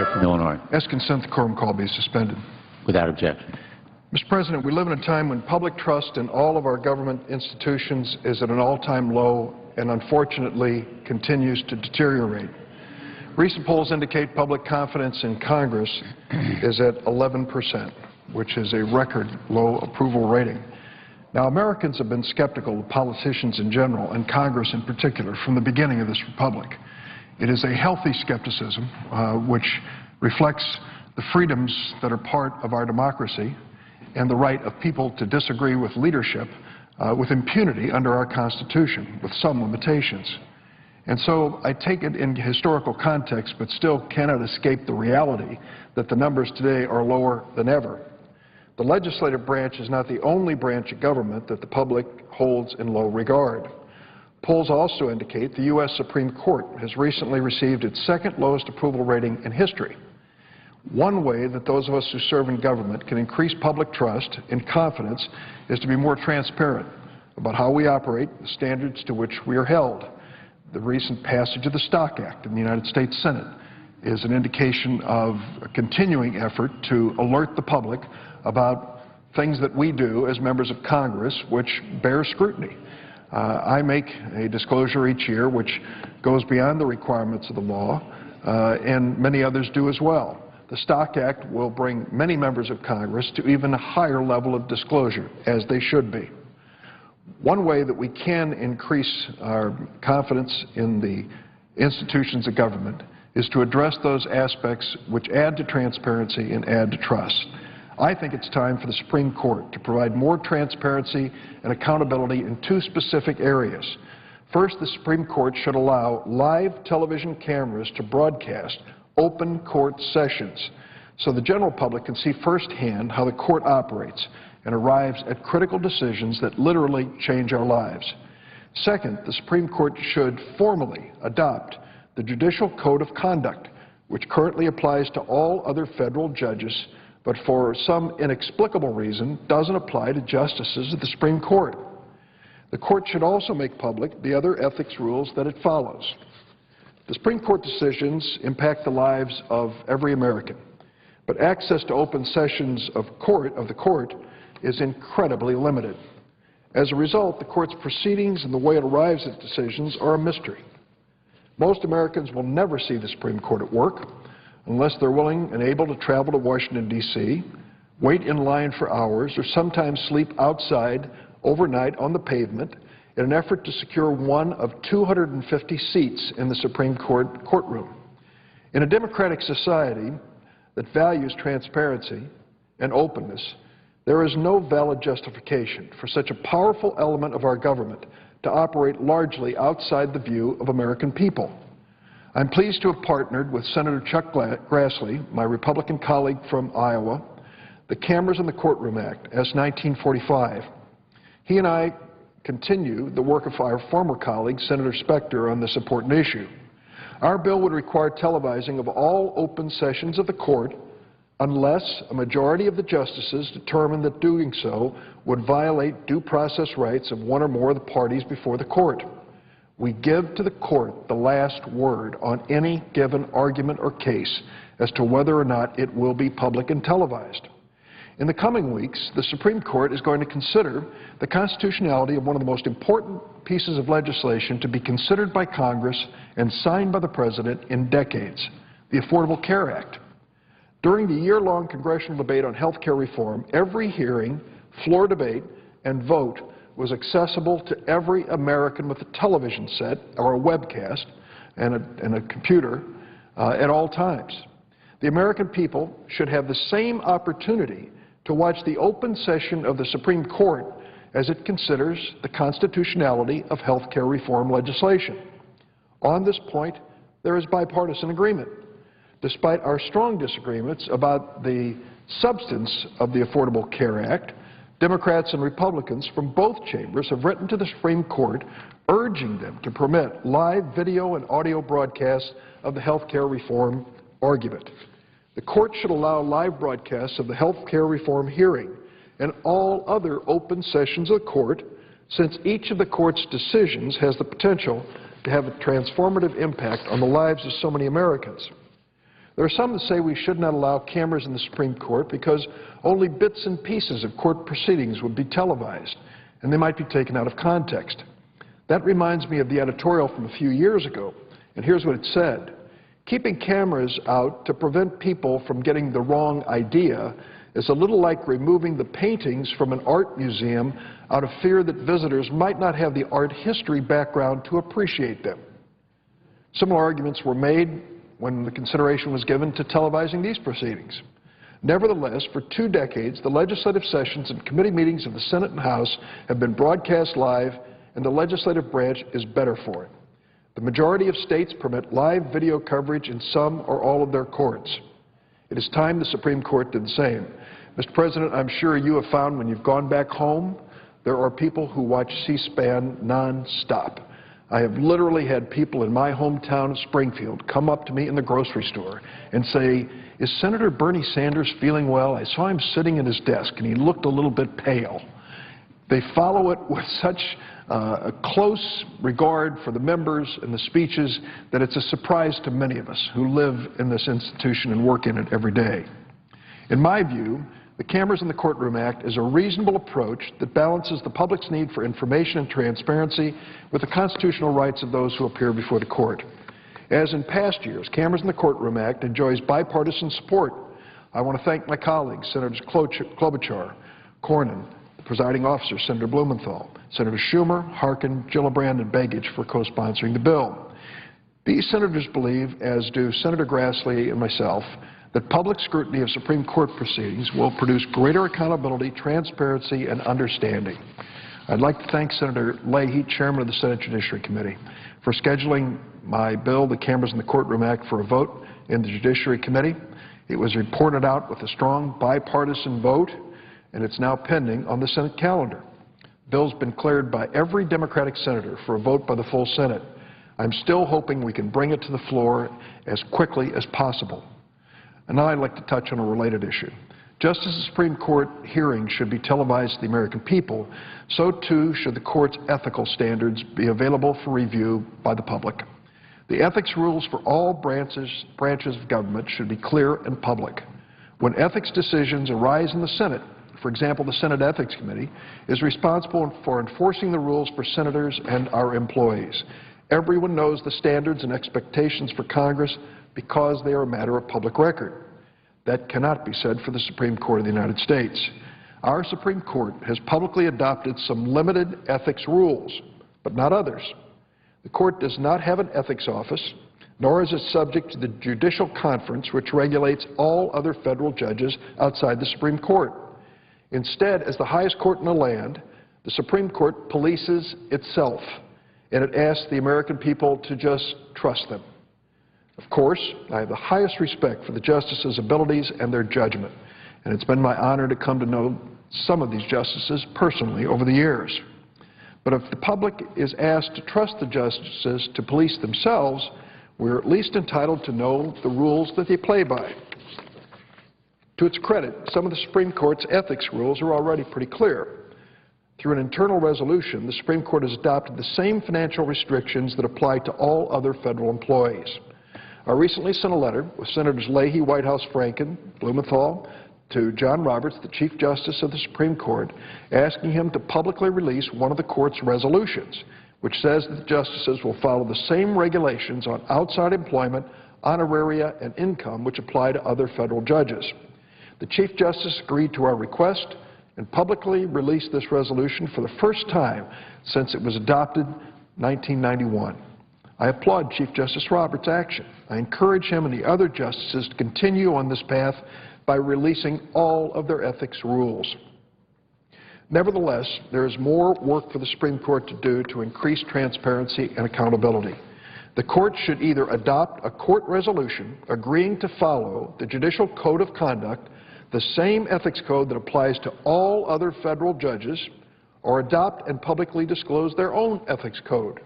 From Illinois. As consent, the quorum call be suspended. Without objection. Mr. President, we live in a time when public trust in all of our government institutions is at an all-time low and unfortunately continues to deteriorate. Recent polls indicate public confidence in Congress is at 11%, which is a record low approval rating. Now, Americans have been skeptical of politicians in general and Congress in particular from the beginning of this republic. It is a healthy skepticism which reflects the freedoms that are part of our democracy and the right of people to disagree with leadership with impunity under our Constitution, with some limitations. And so I take it in historical context, but still cannot escape the reality that the numbers today are lower than ever. The legislative branch is not the only branch of government that the public holds in low regard. Polls also indicate the U.S. Supreme Court has recently received its second lowest approval rating in history. One way that those of us who serve in government can increase public trust and confidence is to be more transparent about how we operate, the standards to which we are held. The recent passage of the Stock Act in the United States Senate is an indication of a continuing effort to alert the public about things that we do as members of Congress which bear scrutiny. I make a disclosure each year which goes beyond the requirements of the law, and many others do as well. The Stock Act will bring many members of Congress to even a higher level of disclosure, as they should be. One way that we can increase our confidence in the institutions of government is to address those aspects which add to transparency and add to trust. I think it's time for the Supreme Court to provide more transparency and accountability in two specific areas. First, the Supreme Court should allow live television cameras to broadcast open court sessions so the general public can see firsthand how the court operates and arrives at critical decisions that literally change our lives. Second, the Supreme Court should formally adopt the Judicial Code of Conduct, which currently applies to all other federal judges, but for some inexplicable reason doesn't apply to justices of the Supreme Court. The court should also make public the other ethics rules that it follows. The Supreme Court decisions impact the lives of every American, but access to open sessions of the court is incredibly limited. As a result, the court's proceedings and the way it arrives at decisions are a mystery. Most Americans will never see the Supreme Court at work unless they're willing and able to travel to Washington, D.C., wait in line for hours, or sometimes sleep outside overnight on the pavement in an effort to secure one of 250 seats in the Supreme Court courtroom. In a democratic society that values transparency and openness, there is no valid justification for such a powerful element of our government to operate largely outside the view of American people. I'm pleased to have partnered with Senator Chuck Grassley, my Republican colleague from Iowa, the Cameras in the Courtroom Act, S. 1945. He and I continue the work of our former colleague, Senator Specter, on this important issue. Our bill would require televising of all open sessions of the court unless a majority of the justices determined that doing so would violate due process rights of one or more of the parties before the court. We give to the court the last word on any given argument or case as to whether or not it will be public and televised. In the coming weeks, the Supreme Court is going to consider the constitutionality of one of the most important pieces of legislation to be considered by Congress and signed by the President in decades, the Affordable Care Act. During the year-long congressional debate on health care reform, every hearing, floor debate, and vote was accessible to every American with a television set or a webcast and a computer at all times. The American people should have the same opportunity to watch the open session of the Supreme Court as it considers the constitutionality of health care reform legislation. On this point, there is bipartisan agreement. Despite our strong disagreements about the substance of the Affordable Care Act, Democrats and Republicans from both chambers have written to the Supreme Court urging them to permit live video and audio broadcasts of the health care reform argument. The court should allow live broadcasts of the health care reform hearing and all other open sessions of the court, since each of the court's decisions has the potential to have a transformative impact on the lives of so many Americans. There are some that say we should not allow cameras in the Supreme Court because only bits and pieces of court proceedings would be televised, and they might be taken out of context. That reminds me of the editorial from a few years ago, and here's what it said. Keeping cameras out to prevent people from getting the wrong idea is a little like removing the paintings from an art museum out of fear that visitors might not have the art history background to appreciate them. Similar arguments were made when the consideration was given to televising these proceedings. Nevertheless, for 2 decades, the legislative sessions and committee meetings of the Senate and House have been broadcast live, and the legislative branch is better for it. The majority of states permit live video coverage in some or all of their courts. It is time the Supreme Court did the same. Mr. President, I'm sure you have found when you've gone back home, there are people who watch C-SPAN nonstop. I have literally had people in my hometown of Springfield come up to me in the grocery store and say, is Senator Bernie Sanders feeling well? I saw him sitting at his desk and he looked a little bit pale. They follow it with such a close regard for the members and the speeches that it's a surprise to many of us who live in this institution and work in it every day. In my view, the Cameras in the Courtroom Act is a reasonable approach that balances the public's need for information and transparency with the constitutional rights of those who appear before the court. As in past years, Cameras in the Courtroom Act enjoys bipartisan support. I want to thank my colleagues, Senators Klobuchar, Cornyn, the presiding officer, Senator Blumenthal, Senator Schumer, Harkin, Gillibrand, and Begich for co-sponsoring the bill. These senators believe, as do Senator Grassley and myself, that public scrutiny of Supreme Court proceedings will produce greater accountability, transparency, and understanding. I'd like to thank Senator Leahy, Chairman of the Senate Judiciary Committee, for scheduling my bill, the Cameras in the Courtroom Act, for a vote in the Judiciary Committee. It was reported out with a strong bipartisan vote, and it's now pending on the Senate calendar. The bill's been cleared by every Democratic senator for a vote by the full Senate. I'm still hoping we can bring it to the floor as quickly as possible. And now I'd like to touch on a related issue. Just as the Supreme Court hearings should be televised to the American people, so too should the court's ethical standards be available for review by the public. The ethics rules for all branches of government should be clear and public. When ethics decisions arise in the Senate, for example, the Senate Ethics Committee is responsible for enforcing the rules for senators and our employees. Everyone knows the standards and expectations for Congress because they are a matter of public record. That cannot be said for the Supreme Court of the United States. Our Supreme Court has publicly adopted some limited ethics rules, but not others. The Court does not have an ethics office, nor is it subject to the Judicial Conference, which regulates all other federal judges outside the Supreme Court. Instead, as the highest court in the land, the Supreme Court polices itself, and it asks the American people to just trust them. Of course, I have the highest respect for the justices' abilities and their judgment, and it's been my honor to come to know some of these justices personally over the years. But if the public is asked to trust the justices to police themselves, we're at least entitled to know the rules that they play by. To its credit, some of the Supreme Court's ethics rules are already pretty clear. Through an internal resolution, the Supreme Court has adopted the same financial restrictions that apply to all other federal employees. I recently sent a letter with Senators Leahy, Whitehouse, Franken, Blumenthal to John Roberts, the Chief Justice of the Supreme Court, asking him to publicly release one of the Court's resolutions, which says that the justices will follow the same regulations on outside employment, honoraria, and income which apply to other federal judges. The Chief Justice agreed to our request and publicly released this resolution for the first time since it was adopted in 1991. I applaud Chief Justice Roberts' action. I encourage him and the other justices to continue on this path by releasing all of their ethics rules. Nevertheless, there is more work for the Supreme Court to do to increase transparency and accountability. The Court should either adopt a court resolution agreeing to follow the Judicial Code of Conduct, the same ethics code that applies to all other federal judges, or adopt and publicly disclose their own ethics code.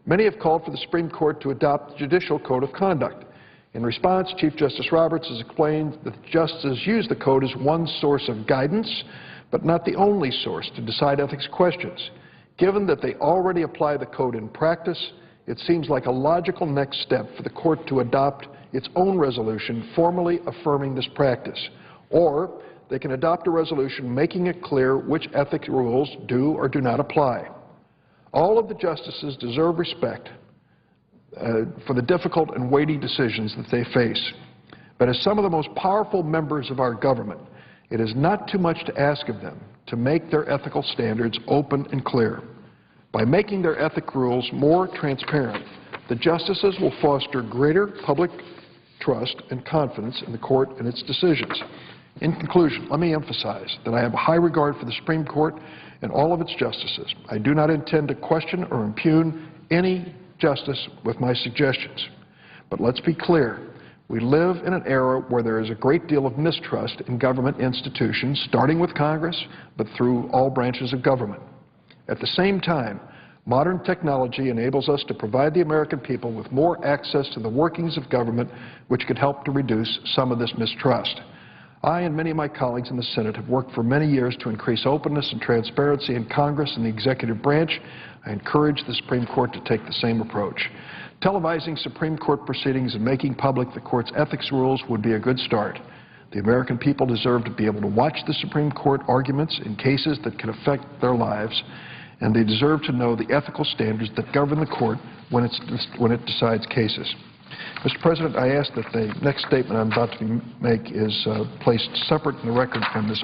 Many have called for the Supreme Court to adopt the Judicial Code of Conduct. In response, Chief Justice Roberts has explained that the justices use the code as one source of guidance, but not the only source to decide ethics questions. Given that they already apply the code in practice, it seems like a logical next step for the Court to adopt its own resolution formally affirming this practice, or they can adopt a resolution making it clear which ethics rules do or do not apply. All of the justices deserve respect for the difficult and weighty decisions that they face. But as some of the most powerful members of our government, it is not too much to ask of them to make their ethical standards open and clear. By making their ethic rules more transparent, the justices will foster greater public trust and confidence in the court and its decisions. In conclusion, let me emphasize that I have a high regard for the Supreme Court and all of its justices. I do not intend to question or impugn any justice with my suggestions. But let's be clear. We live in an era where there is a great deal of mistrust in government institutions, starting with Congress, but through all branches of government. At the same time, modern technology enables us to provide the American people with more access to the workings of government, which could help to reduce some of this mistrust. I and many of my colleagues in the Senate have worked for many years to increase openness and transparency in Congress and the executive branch. I encourage the Supreme Court to take the same approach. Televising Supreme Court proceedings and making public the Court's ethics rules would be a good start. The American people deserve to be able to watch the Supreme Court arguments in cases that can affect their lives, and they deserve to know the ethical standards that govern the Court when it decides cases. Mr. President, I ask that the next statement I'm about to make is placed separate in the record from this